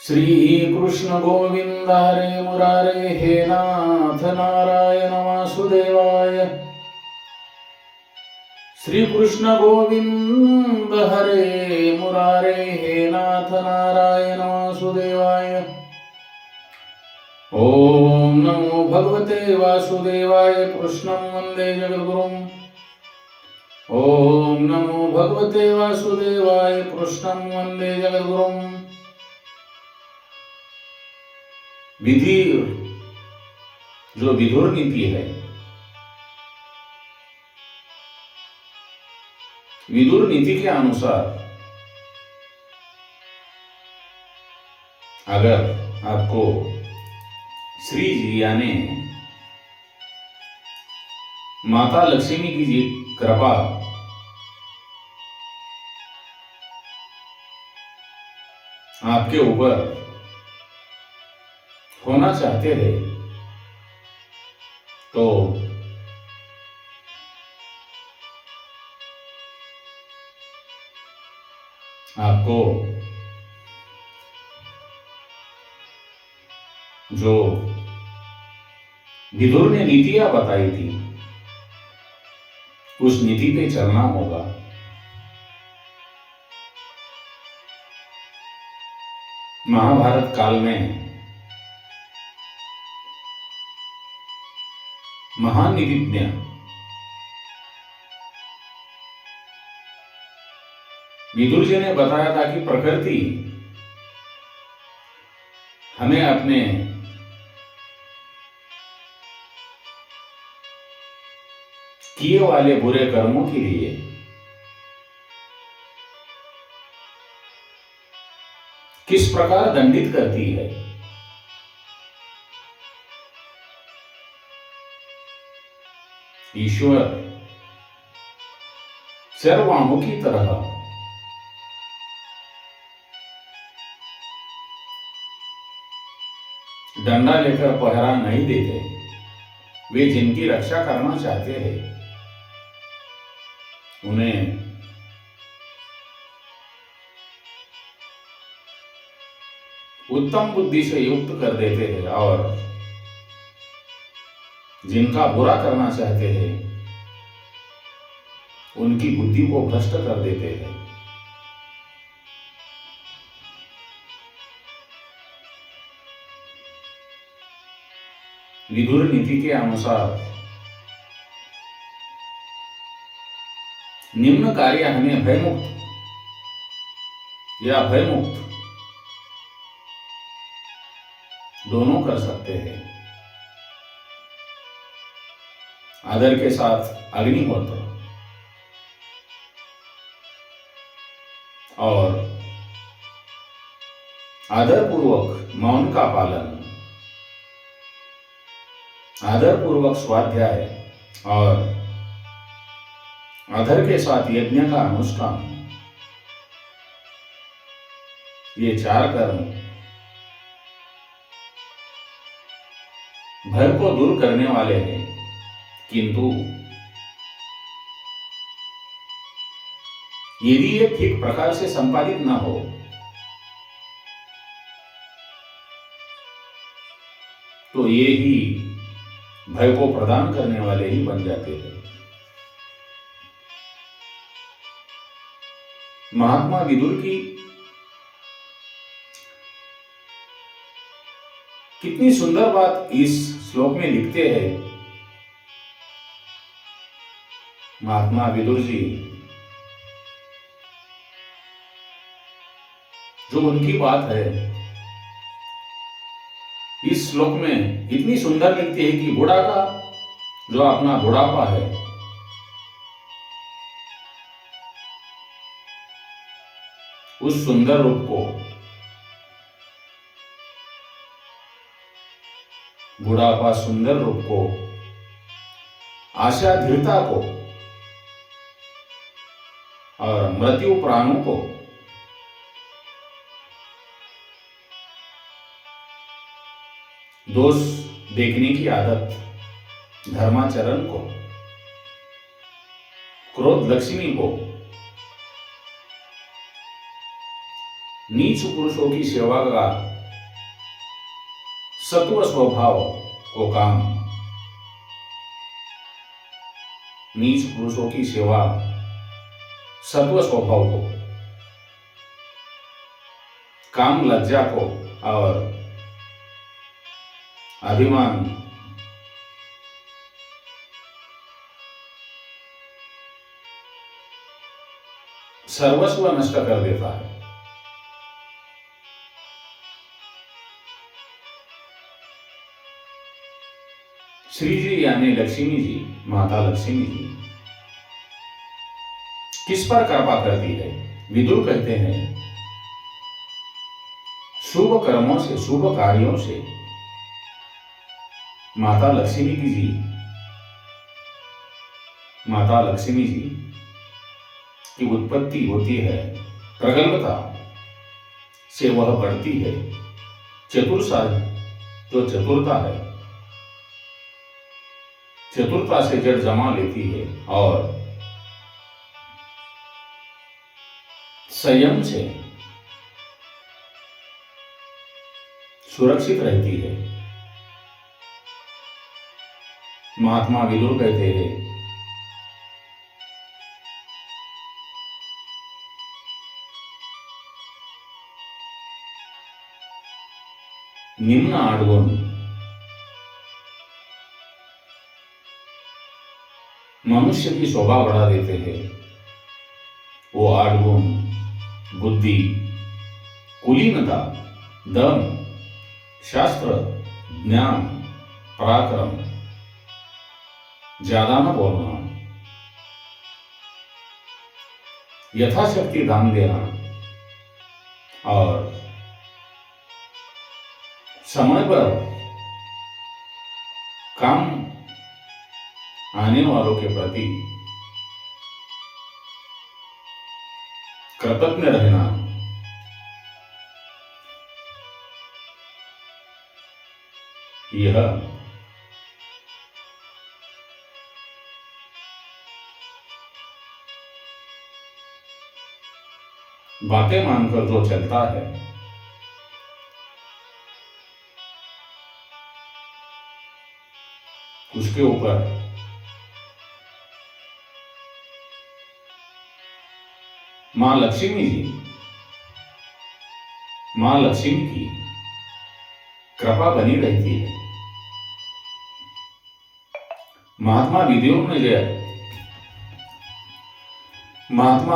श्री कृष्ण गोविंद हरे मुरारे हे नाथ नारायण वासुदेवाय। श्री कृष्ण गोविंद हरे मुरारे हे नाथ नारायण वासुदेवाय। ओम नमो भगवते वासुदेवाय कृष्णं वंदे जगद्गुरुम्। ओम नमो भगवते वासुदेवाय कृष्णं वंदे जगद्गुरुम्। विधि जो विदुर नीति है, विदुर नीति के अनुसार अगर आपको श्री जी यानी माता लक्ष्मी की जी कृपा आपके ऊपर होना चाहते हैं तो आपको जो विदुर ने नीतियां बताई थी उस नीति पे चलना होगा। महाभारत काल में महान नीतिज्ञ विदुर जी ने बताया था कि प्रकृति हमें अपने किए वाले बुरे कर्मों के लिए किस प्रकार दंडित करती है। ईश्वर सर्वाणु की तरह डंडा लेकर पहरा नहीं देते। वे जिनकी रक्षा करना चाहते हैं उन्हें उत्तम बुद्धि से युक्त कर देते हैं और जिनका बुरा करना चाहते हैं उनकी बुद्धि को भ्रष्ट कर देते हैं। विदुर नीति के अनुसार निम्न कार्य हमें भयमुक्त या भयमुक्त दोनों कर सकते हैं। आदर के साथ अग्निहोत्र और आदर पूर्वक मौन का पालन, आदर पूर्वक स्वाध्याय और आदर के साथ यज्ञ का अनुष्ठान, ये चार कर्म भय को दूर करने वाले हैं। किंतु यदि ये ठीक प्रकार से संपादित न हो तो ये ही भय को प्रदान करने वाले ही बन जाते हैं। महात्मा विदुर की कितनी सुंदर बात इस श्लोक में लिखते हैं महात्मा विदुर जी। जो उनकी बात है इस श्लोक में इतनी सुंदर लिखते हैं कि बुढ़ा का जो अपना बुढ़ापा है उस सुंदर रूप को, बुढ़ापा सुंदर रूप को, आशा धीरता को और मृत्यु प्राणों को दोष देखने की आदत, धर्माचरण को, क्रोध लक्ष्मी को, नीच पुरुषों की सेवा का सत्व स्वभाव को काम, नीच पुरुषों की सेवा सत्व स्वभाव को, काम लज्जा को और अभिमान सर्वस्व नष्ट कर देता है। श्री जी यानी लक्ष्मी जी, माता लक्ष्मी जी किस पर कृपा करती है? विदुर कहते हैं शुभ कर्मों से, शुभ कार्यों से माता लक्ष्मी जी की उत्पत्ति होती है, प्रगल्भता से वह बढ़ती है, चतुरता जो चतुरता है, चतुरता से जड़ जमा लेती है और संयम से सुरक्षित रहती है। महात्मा विदुर कहते हैं निम्न 8 गुण मनुष्य की शोभा बढ़ा देते हैं। वो 8 गुण बुद्धि, कुलीनता, दम, शास्त्र, ज्ञान, पराक्रम, ज्यादा न बोलना, यथाशक्ति दान देना और समय पर काम आने वालों के प्रति कृतज्ञ रहना, यह बातें मानकर जो चलता है उसके ऊपर मां लक्ष्मी की कृपा बनी रहती है। महात्मा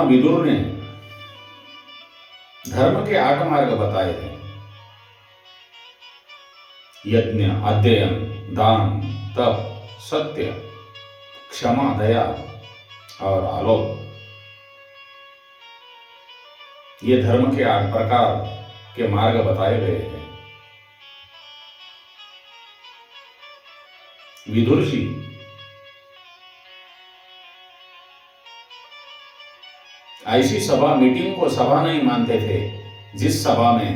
विदुर ने धर्म के 8 मार्ग बताए हैं। यज्ञ, अध्ययन, दान, तप, सत्य, क्षमा, दया और आलोक, ये धर्म के 8 प्रकार के मार्ग बताए गए हैं। विदुर जी ऐसी सभा, मीटिंग को सभा नहीं मानते थे जिस सभा में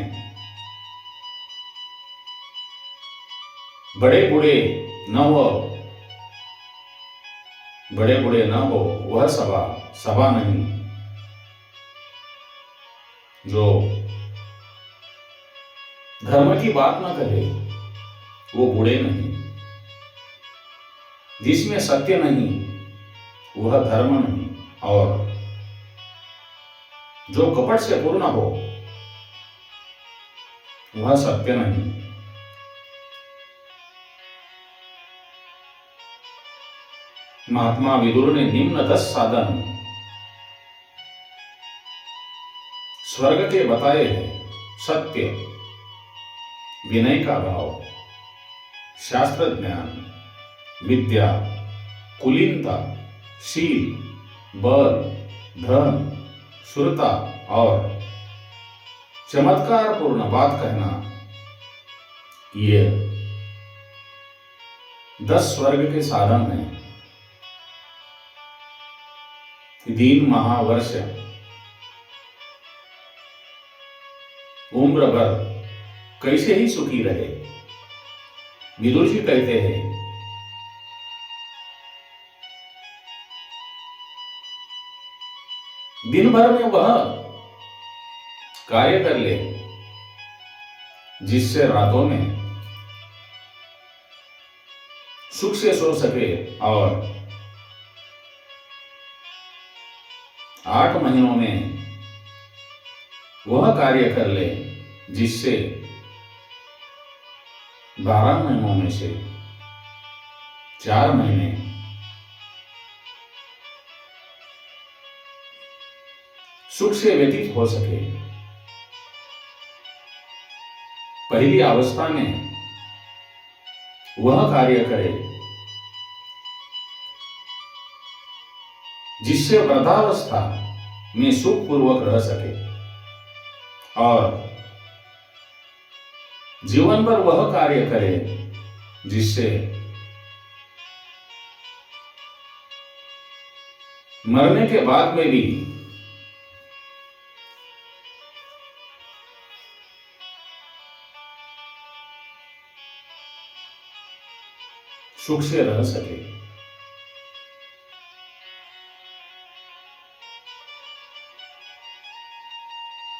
बड़े बूढ़े न हो, वह सभा नहीं। जो धर्म की बात न कहे वो बूढ़े नहीं, जिसमें सत्य नहीं वह धर्म नहीं, और जो कपट से पूर्ण हो वह सत्य नहीं। महात्मा विदुर ने निम्न 10 साधन स्वर्ग के बताए हैं। सत्य, विनय का भाव, शास्त्र ज्ञान, विद्या, कुलीनता, शील, बल, धन, सुरता और चमत्कार पूर्ण बात कहना, ये 10 स्वर्ग के साधन हैं। दीन महावर्ष उम्र भर कैसे ही सुखी रहे। विदुर जी कहते हैं दिन भर में वह कार्य कर ले जिससे रातों में सुख से सो सके और 8 महीनों में वह कार्य कर ले जिससे 12 महीनों में से 4 महीने सुख से व्यतीत हो सके। पहली अवस्था में वह कार्य करे जिससे वृद्धावस्था में सुखपूर्वक रह सके और जीवन भर वह कार्य करे जिससे मरने के बाद में भी सुख से रह सके।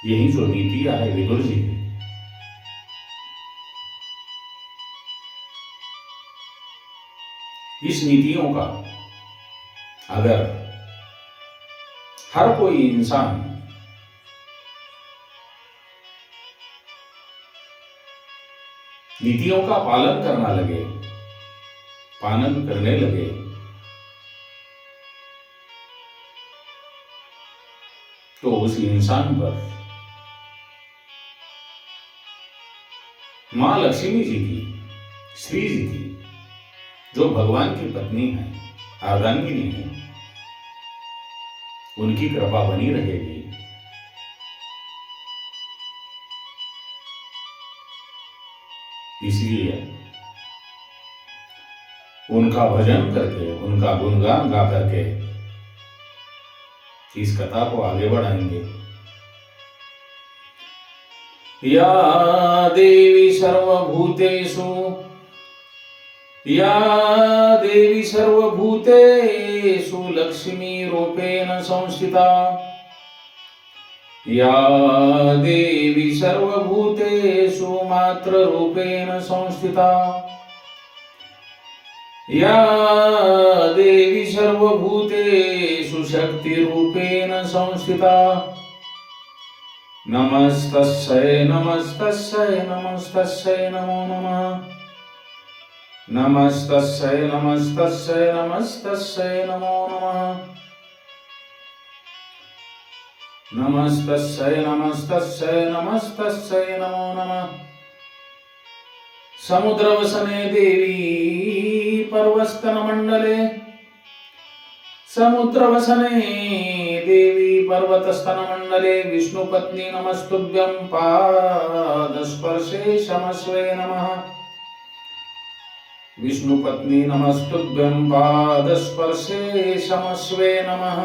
यही जो नीतियां है विदुर जी की, इस नीतियों का अगर हर कोई इंसान नीतियों का पालन करने लगे तो उस इंसान पर मां लक्ष्मी जी की, श्री जी की, जो भगवान की पत्नी है, अर्धांगिनी है, उनकी कृपा बनी रहेगी। इसलिए उनका भजन करके, उनका गुणगान गा करके इस कथा को आगे बढ़ाएंगे। या देवी सर्वभूतेषु लक्ष्मी रूपेण संस्थिता। या देवी सर्वभूतेषु मात्र रूपेण संस्थिता। या देवी सर्वभूतेषु शक्ति रूपेण संस्थिता। नमस्तस्यै नमस्तस्यै नमस्तस्यै नमो नमः। नमस्तस्यै नमस्तस्यै नमस्तस्यै नमो नमः। नमस्तस्यै नमस्तस्यै नमस्तस्यै नमो नमः। समुद्रवसने देवी पर्वतस्तनमण्डले, समुद्रवसने देवी पर्वतस्तनमण्डले विष्णुपत्नी नमस्तुभ्यं पादस्पर्शे क्षमस्वे नमः। विष्णुपत्नी नमस्तुभ्यं पादस्पर्शे क्षमस्वे नमः।